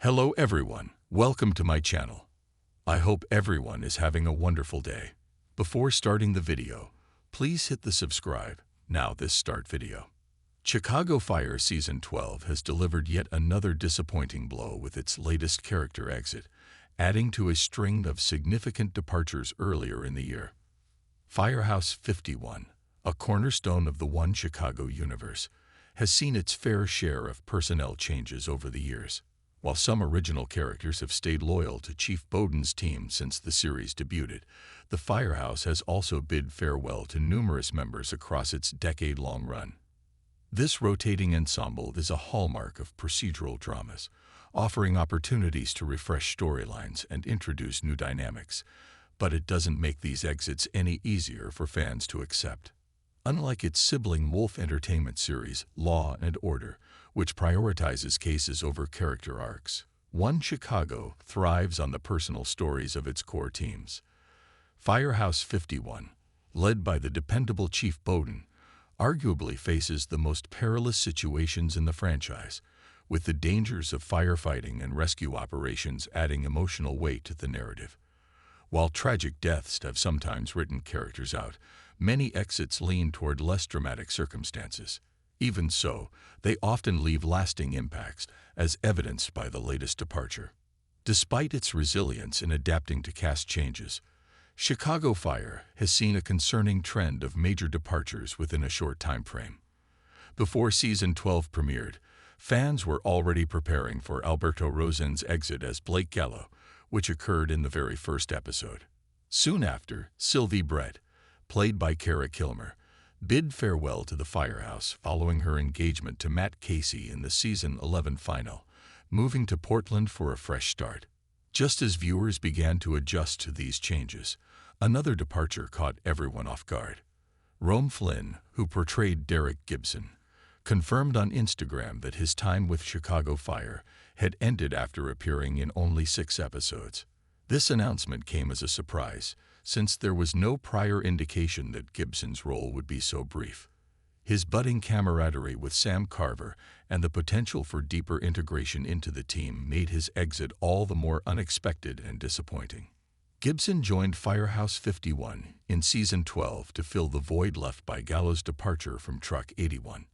Hello everyone, welcome to my channel. I hope everyone is having a wonderful day. Before starting the video, please hit the subscribe. Now this start video. Chicago Fire Season 12 has delivered yet another disappointing blow with its latest character exit, adding to a string of significant departures earlier in the year. Firehouse 51, a cornerstone of the One Chicago universe, has seen its fair share of personnel changes over the years. While some original characters have stayed loyal to Chief Bowden's team since the series debuted, the Firehouse has also bid farewell to numerous members across its decade-long run. This rotating ensemble is a hallmark of procedural dramas, offering opportunities to refresh storylines and introduce new dynamics, but it doesn't make these exits any easier for fans to accept. Unlike its sibling Wolf Entertainment series, Law and Order, which prioritizes cases over character arcs, One Chicago thrives on the personal stories of its core teams. Firehouse 51, led by the dependable Chief Bowden, arguably faces the most perilous situations in the franchise, with the dangers of firefighting and rescue operations adding emotional weight to the narrative. While tragic deaths have sometimes written characters out, many exits lean toward less dramatic circumstances. Even so, they often leave lasting impacts, as evidenced by the latest departure. Despite its resilience in adapting to cast changes, Chicago Fire has seen a concerning trend of major departures within a short time frame. Before Season 12 premiered, fans were already preparing for Alberto Rosen's exit as Blake Gallo, which occurred in the very first episode. Soon after, Sylvie Brett, played by Kara Kilmer, bid farewell to the Firehouse following her engagement to Matt Casey in the Season 11 final, moving to Portland for a fresh start. Just as viewers began to adjust to these changes, another departure caught everyone off guard. Rome Flynn, who portrayed Derek Gibson, confirmed on Instagram that his time with Chicago Fire had ended after appearing in only 6 episodes. This announcement came as a surprise, since there was no prior indication that Gibson's role would be so brief. His budding camaraderie with Sam Carver and the potential for deeper integration into the team made his exit all the more unexpected and disappointing. Gibson joined Firehouse 51 in Season 12 to fill the void left by Gallo's departure from Truck 81.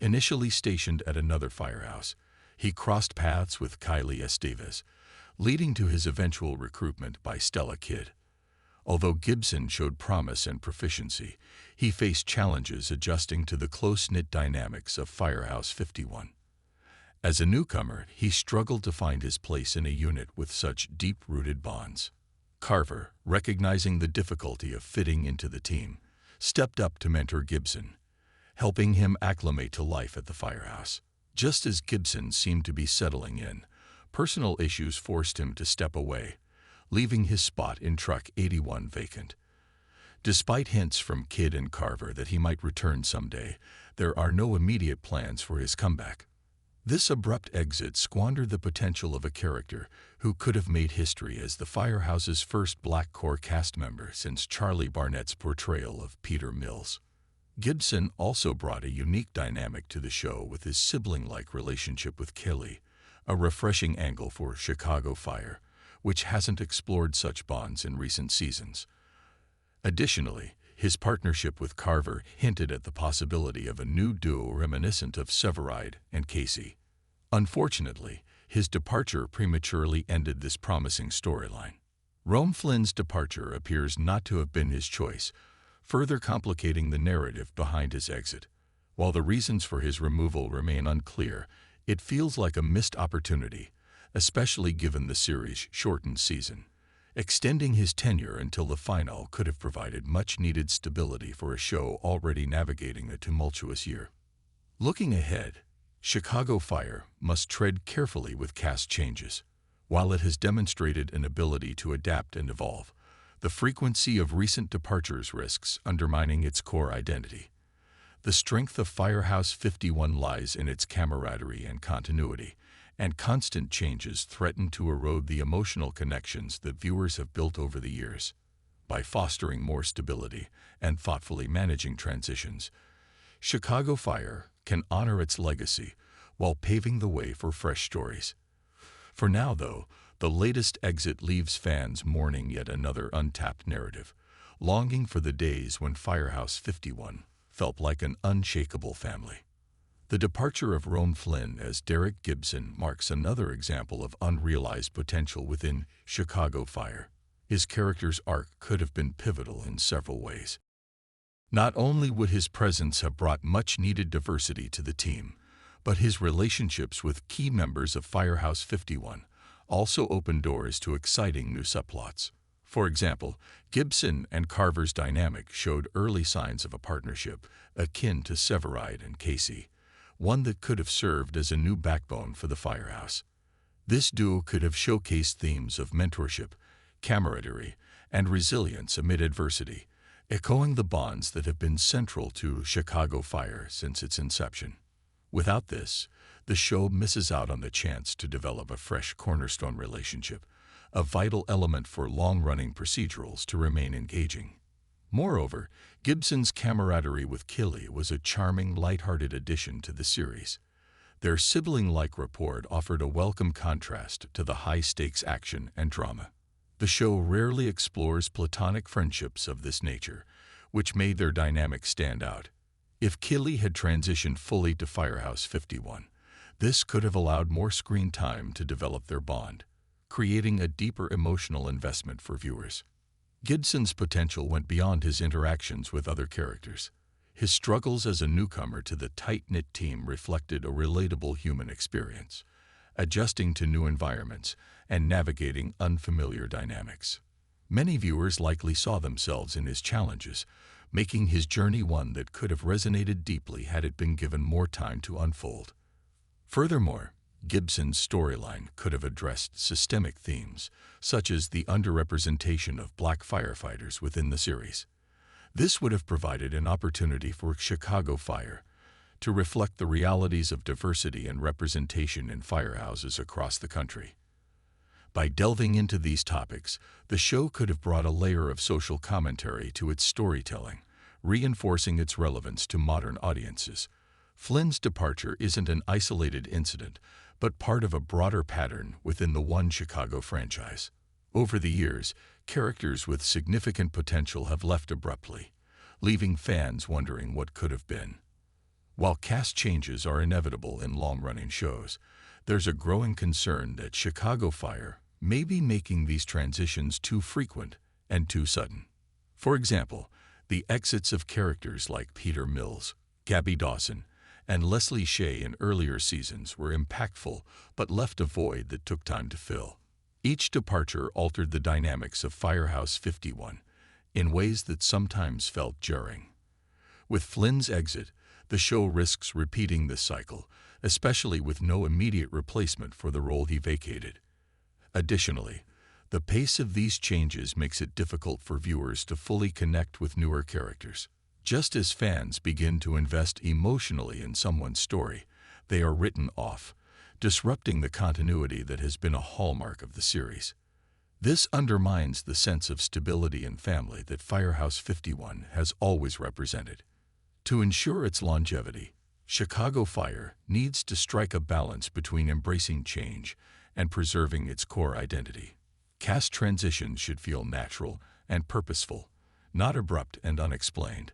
Initially stationed at another firehouse, he crossed paths with Kylie Estevez, leading to his eventual recruitment by Stella Kidd. Although Gibson showed promise and proficiency, he faced challenges adjusting to the close-knit dynamics of Firehouse 51. As a newcomer, he struggled to find his place in a unit with such deep-rooted bonds. Carver, recognizing the difficulty of fitting into the team, stepped up to mentor Gibson, helping him acclimate to life at the Firehouse. Just as Gibson seemed to be settling in, personal issues forced him to step away, leaving his spot in Truck 81 vacant. Despite hints from Kidd and Carver that he might return someday, there are no immediate plans for his comeback. This abrupt exit squandered the potential of a character who could have made history as the Firehouse's first black core cast member since Charlie Barnett's portrayal of Peter Mills. Gibson also brought a unique dynamic to the show with his sibling-like relationship with Kelly, a refreshing angle for Chicago Fire, which hasn't explored such bonds in recent seasons. Additionally, his partnership with Carver hinted at the possibility of a new duo reminiscent of Severide and Casey. Unfortunately, his departure prematurely ended this promising storyline. Rome Flynn's departure appears not to have been his choice, further complicating the narrative behind his exit. While the reasons for his removal remain unclear, it feels like a missed opportunity, especially given the series' shortened season. Extending his tenure until the final could have provided much-needed stability for a show already navigating a tumultuous year. Looking ahead, Chicago Fire must tread carefully with cast changes. While it has demonstrated an ability to adapt and evolve, the frequency of recent departures risks undermining its core identity. The strength of Firehouse 51 lies in its camaraderie and continuity, and constant changes threaten to erode the emotional connections that viewers have built over the years. By fostering more stability and thoughtfully managing transitions, Chicago Fire can honor its legacy while paving the way for fresh stories. For now, though, the latest exit leaves fans mourning yet another untapped narrative, longing for the days when Firehouse 51 felt like an unshakable family. The departure of Ron Flynn as Derek Gibson marks another example of unrealized potential within Chicago Fire. His character's arc could have been pivotal in several ways. Not only would his presence have brought much-needed diversity to the team, but his relationships with key members of Firehouse 51 also opened doors to exciting new subplots. For example, Gibson and Carver's dynamic showed early signs of a partnership akin to Severide and Casey, one that could have served as a new backbone for the Firehouse. This duo could have showcased themes of mentorship, camaraderie, and resilience amid adversity, echoing the bonds that have been central to Chicago Fire since its inception. Without this, the show misses out on the chance to develop a fresh cornerstone relationship, a vital element for long-running procedurals to remain engaging. Moreover, Gibson's camaraderie with Killy was a charming, lighthearted addition to the series. Their sibling-like rapport offered a welcome contrast to the high-stakes action and drama. The show rarely explores platonic friendships of this nature, which made their dynamic stand out. If Killy had transitioned fully to Firehouse 51, this could have allowed more screen time to develop their bond, creating a deeper emotional investment for viewers. Gibson's potential went beyond his interactions with other characters. His struggles as a newcomer to the tight-knit team reflected a relatable human experience, adjusting to new environments and navigating unfamiliar dynamics. Many viewers likely saw themselves in his challenges, making his journey one that could have resonated deeply had it been given more time to unfold. Furthermore, Gibson's storyline could have addressed systemic themes, such as the underrepresentation of black firefighters within the series. This would have provided an opportunity for Chicago Fire to reflect the realities of diversity and representation in firehouses across the country. By delving into these topics, the show could have brought a layer of social commentary to its storytelling, reinforcing its relevance to modern audiences. Flynn's departure isn't an isolated incident, but part of a broader pattern within the One Chicago franchise. Over the years, characters with significant potential have left abruptly, leaving fans wondering what could have been. While cast changes are inevitable in long-running shows, there's a growing concern that Chicago Fire may be making these transitions too frequent and too sudden. For example, the exits of characters like Peter Mills, Gabby Dawson, and Leslie Shea in earlier seasons were impactful but left a void that took time to fill. Each departure altered the dynamics of Firehouse 51 in ways that sometimes felt jarring. With Flynn's exit, the show risks repeating this cycle, especially with no immediate replacement for the role he vacated. Additionally, the pace of these changes makes it difficult for viewers to fully connect with newer characters. Just as fans begin to invest emotionally in someone's story, they are written off, disrupting the continuity that has been a hallmark of the series. This undermines the sense of stability and family that Firehouse 51 has always represented. To ensure its longevity, Chicago Fire needs to strike a balance between embracing change and preserving its core identity. Cast transitions should feel natural and purposeful, not abrupt and unexplained.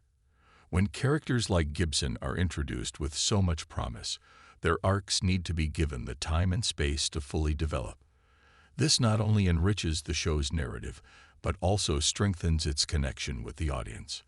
When characters like Gibson are introduced with so much promise, their arcs need to be given the time and space to fully develop. This not only enriches the show's narrative, but also strengthens its connection with the audience.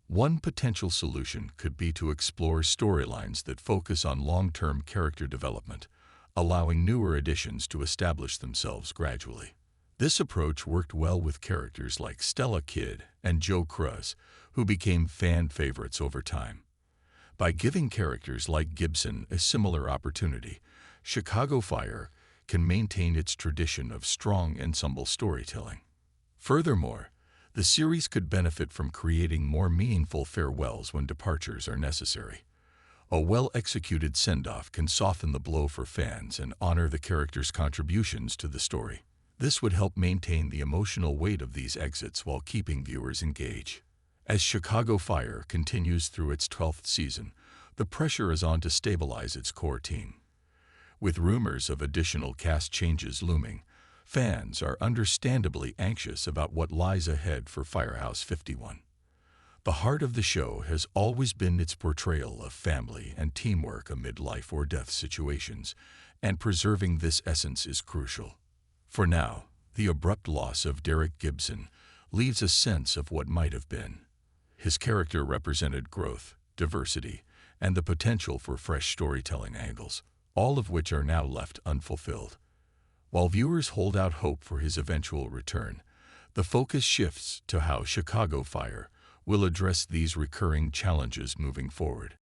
One potential solution could be to explore storylines that focus on long-term character development, allowing newer additions to establish themselves gradually. This approach worked well with characters like Stella Kidd and Joe Cruz, who became fan favorites over time. By giving characters like Gibson a similar opportunity, Chicago Fire can maintain its tradition of strong ensemble storytelling. Furthermore, the series could benefit from creating more meaningful farewells when departures are necessary. A well-executed send-off can soften the blow for fans and honor the characters' contributions to the story. This would help maintain the emotional weight of these exits while keeping viewers engaged. As Chicago Fire continues through its 12th season, the pressure is on to stabilize its core team. With rumors of additional cast changes looming, fans are understandably anxious about what lies ahead for Firehouse 51. The heart of the show has always been its portrayal of family and teamwork amid life or death situations, and preserving this essence is crucial. For now, the abrupt loss of Derek Gibson leaves a sense of what might have been. His character represented growth, diversity, and the potential for fresh storytelling angles, all of which are now left unfulfilled. While viewers hold out hope for his eventual return, the focus shifts to how Chicago Fire will address these recurring challenges moving forward.